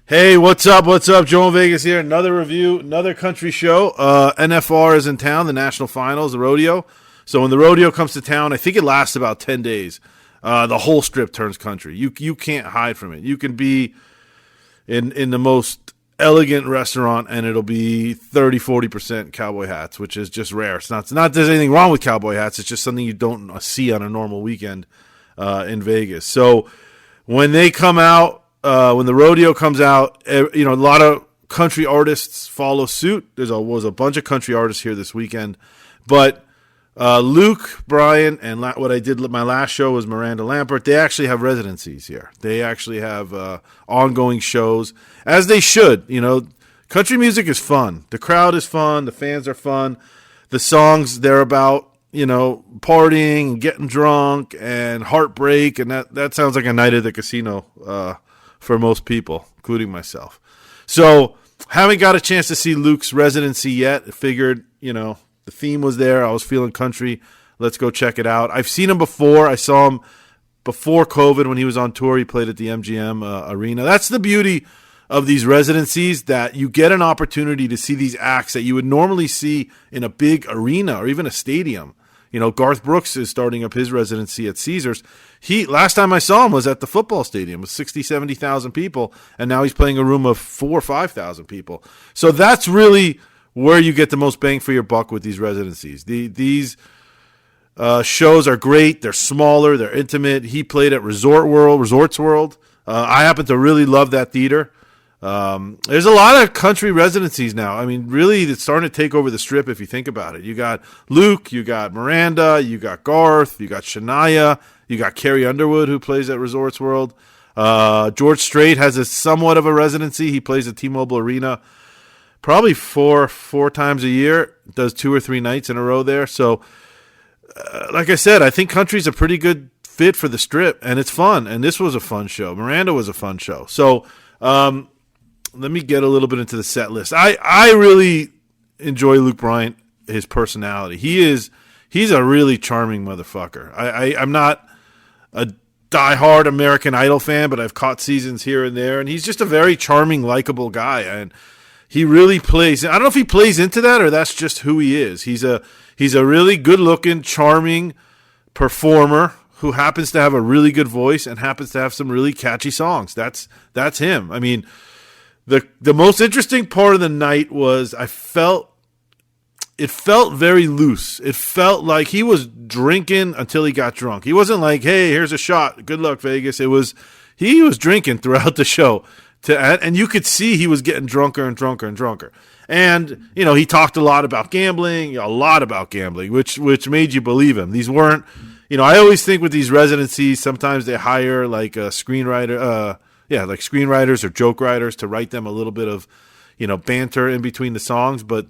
Hey, what's up? What's up? Joe in Vegas here. Another review, another country show. NFR is in town, the national finals, the rodeo. So when the rodeo comes to town, I think it lasts about 10 days. The whole strip turns country. You can't hide from it. You can be in the most elegant restaurant and it'll be 30-40% cowboy hats, which is just rare. It's not there's anything wrong with cowboy hats. It's just something you don't see on a normal weekend in Vegas. So when they come out, when the rodeo comes out, a lot of country artists follow suit. Was a bunch of country artists here this weekend, but Luke, Bryan, and what I did my last show was Miranda Lambert. They actually have residencies here. They actually have ongoing shows, as they should. Country music is fun. The crowd is fun. The fans are fun. The songs, they're about partying and getting drunk and heartbreak, and that sounds like a night at the casino for most people, including myself. So, haven't got a chance to see Luke's residency yet. I figured, the theme was there. I was feeling country. Let's go check it out. I've seen him before. I saw him before COVID when he was on tour. He played at the MGM Arena. That's the beauty of these residencies, that you get an opportunity to see these acts that you would normally see in a big arena or even a stadium. Garth Brooks is starting up his residency at Caesars. Last time I saw him was at the football stadium with 60, 70,000 people, and now he's playing a room of 4,000 or 5,000 people. So that's really where you get the most bang for your buck with these residencies. These shows are great. They're smaller. They're intimate. He played at Resorts World. I happen to really love that theater. There's a lot of country residencies now. I mean, really, it's starting to take over the strip if you think about it. You got Luke, you got Miranda, you got Garth, you got Shania, you got Carrie Underwood, who plays at Resorts World. George Strait has somewhat of a residency. He plays at T-Mobile Arena probably four times a year, does 2 or 3 nights in a row there. So, like I said, I think country's a pretty good fit for the strip, and it's fun. And this was a fun show. Miranda was a fun show. So, let me get a little bit into the set list. I really enjoy Luke Bryan, his personality. He's a really charming motherfucker. I'm not a diehard American Idol fan, but I've caught seasons here and there, and he's just a very charming, likable guy. And he really plays. I don't know if he plays into that or that's just who he is. He's a really good-looking, charming performer who happens to have a really good voice and happens to have some really catchy songs. That's him. I mean, the most interesting part of the night was it felt very loose. It felt like he was drinking until he got drunk. He wasn't like, hey, here's a shot. Good luck, Vegas. He was drinking throughout the show. And you could see he was getting drunker and drunker and drunker. And, he talked a lot about gambling, which made you believe him. These weren't, I always think with these residencies, sometimes they hire like a screenwriter, like screenwriters or joke writers to write them a little bit of, banter in between the songs. But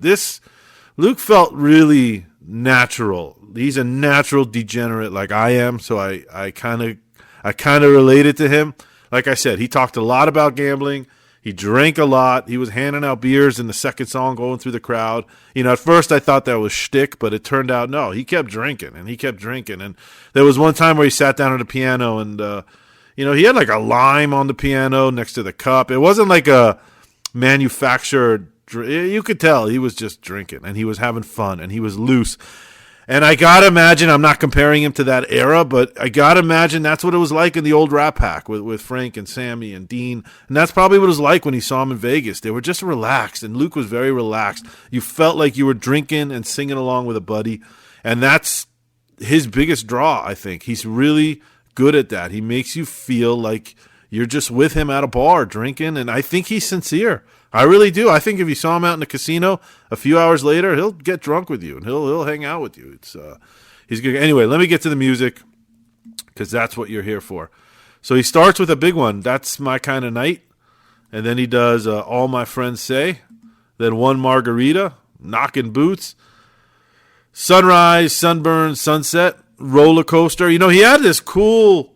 Luke felt really natural. He's a natural degenerate like I am, so I kind of related to him. Like I said, he talked a lot about gambling. He drank a lot. He was handing out beers in the second song, going through the crowd. At first I thought that was shtick, but it turned out no. He kept drinking, and he kept drinking. And there was one time where he sat down at a piano and he had like a lime on the piano next to the cup. It wasn't like a manufactured drink. You could tell he was just drinking, and he was having fun, and he was loose. And I got to imagine, I'm not comparing him to that era, but I got to imagine that's what it was like in the old Rat Pack with Frank and Sammy and Dean. And that's probably what it was like when he saw him in Vegas. They were just relaxed, and Luke was very relaxed. You felt like you were drinking and singing along with a buddy. And that's his biggest draw, I think. He's really good at that. He makes you feel like you're just with him at a bar drinking, and I think he's sincere. I really do. I think if you saw him out in the casino a few hours later, he'll get drunk with you and he'll hang out with you. He's good. Anyway, let me get to the music because that's what you're here for. So he starts with a big one. That's My Kind of Night, and then he does All My Friends Say, then One Margarita, Knockin' Boots, Sunrise, Sunburn, Sunset, Roller Coaster. He had this cool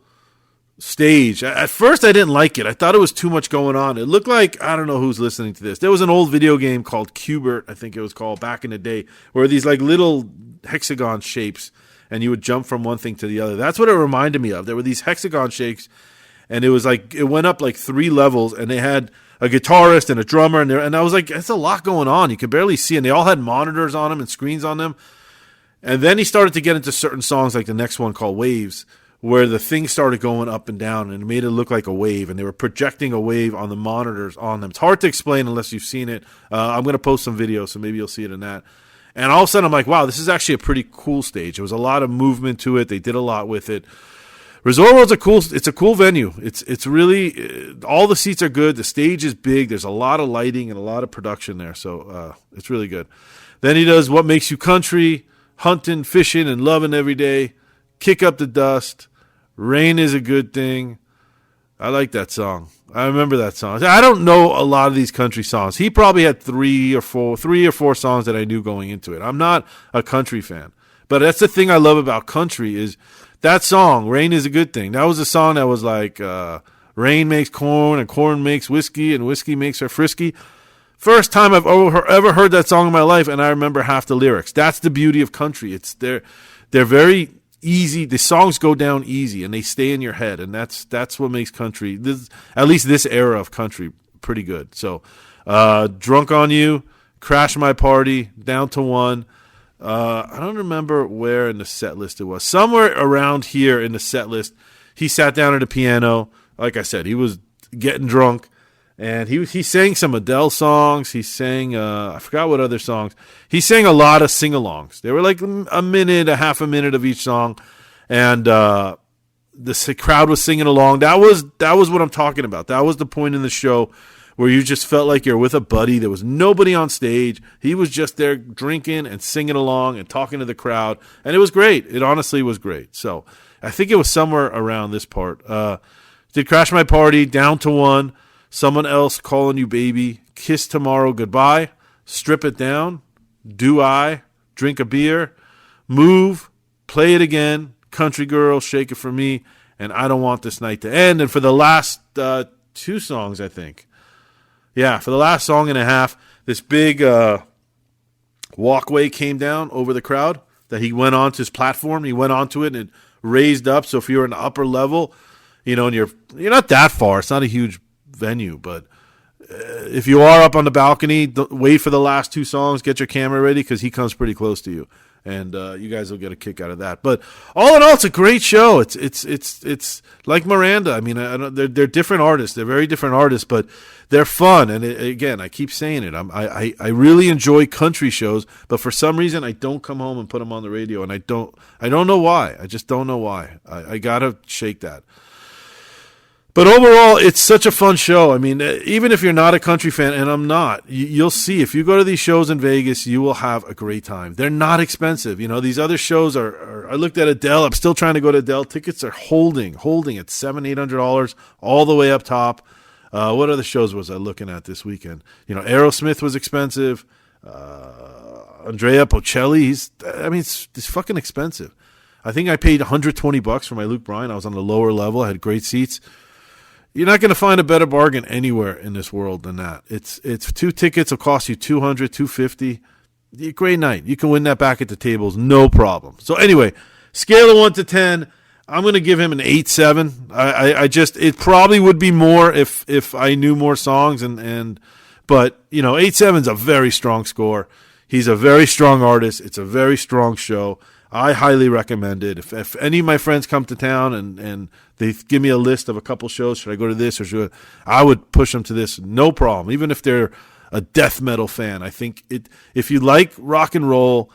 stage. At first, I didn't like it. I thought it was too much going on. It looked like, I don't know who's listening to this. There was an old video game called Cubert, I think it was called, back in the day, where these like little hexagon shapes, and you would jump from one thing to the other. That's what it reminded me of. There were these hexagon shapes, and it was like it went up like 3 levels, and they had a guitarist and a drummer, and I was like, it's a lot going on. You could barely see, and they all had monitors on them and screens on them. And then he started to get into certain songs, like the next one called Waves, where the thing started going up and down, and it made it look like a wave, and they were projecting a wave on the monitors on them. It's hard to explain unless you've seen it. I'm going to post some videos, so maybe you'll see it in that. And all of a sudden, I'm like, wow, this is actually a pretty cool stage. There was a lot of movement to it. They did a lot with it. Resort World's it's a cool venue. It's really, all the seats are good. The stage is big. There's a lot of lighting and a lot of production there, so it's really good. Then he does What Makes You Country, Hunting, Fishing, and Loving Every Day, Kick Up the Dust, Rain Is a Good Thing. I like that song. I remember that song. I don't know a lot of these country songs. He probably had three or four songs that I knew going into it. I'm not a country fan, but that's the thing I love about country is that song, Rain Is a Good Thing. That was a song that was like, rain makes corn, and corn makes whiskey, and whiskey makes her frisky. First time I've ever heard that song in my life, and I remember half the lyrics. That's the beauty of country. They're very easy. The songs go down easy, and they stay in your head, and that's what makes country, at least this era of country, pretty good. So, Drunk on You, Crash My Party, Down to One. I don't remember where in the set list it was. Somewhere around here in the set list, he sat down at a piano. Like I said, he was getting drunk, and he sang some Adele songs. He sang, I forgot what other songs. He sang a lot of sing-alongs. They were like a half a minute of each song, and the crowd was singing along. That was what I'm talking about. That was the point in the show where you just felt like you're with a buddy. There was nobody on stage. He was just there drinking and singing along and talking to the crowd, and it was great. It honestly was great. So I think it was somewhere around this part. Did Crash My Party, Down to One, Someone Else Calling You Baby, Kiss Tomorrow Goodbye, Strip It Down, Do I, Drink a Beer, Move, Play It Again, Country Girl, Shake It For Me, and I Don't Want This Night to End. And for the last 2 songs, I think. Yeah, for the last song and a half, this big walkway came down over the crowd that he went onto his platform. He went onto it and it raised up. So if you're in the upper level, and you're not that far. It's not a huge venue, but if you are up on the balcony, wait for the last 2 songs. Get your camera ready because he comes pretty close to you, and you guys will get a kick out of that. But all in all, it's a great show. It's like Miranda. I mean, they're different artists. They're very different artists, but they're fun. And again, I keep saying it. I really enjoy country shows, but for some reason, I don't come home and put them on the radio, and I don't know why. I just don't know why. I gotta shake that. But overall, it's such a fun show. I mean, even if you're not a country fan, and I'm not, you'll see. If you go to these shows in Vegas, you will have a great time. They're not expensive. These other shows are I looked at Adele. I'm still trying to go to Adele. Tickets are holding at $700-$800 all the way up top. What other shows was I looking at this weekend? Aerosmith was expensive. Andrea Bocelli, it's fucking expensive. I think I paid $120 for my Luke Bryan. I was on the lower level. I had great seats. You're not going to find a better bargain anywhere in this world than that. It's 2 tickets will cost you $200, $250. Great night. You can win that back at the tables, no problem. So anyway, scale of 1 to 10, I'm going to give him an 8.7. It probably would be more if I knew more songs but 8.7 is a very strong score. He's a very strong artist. It's a very strong show. I highly recommend it. If any of my friends come to town and they give me a list of a couple shows, should I go to this or I would push them to this, no problem. Even if they're a death metal fan, I think if you like rock and roll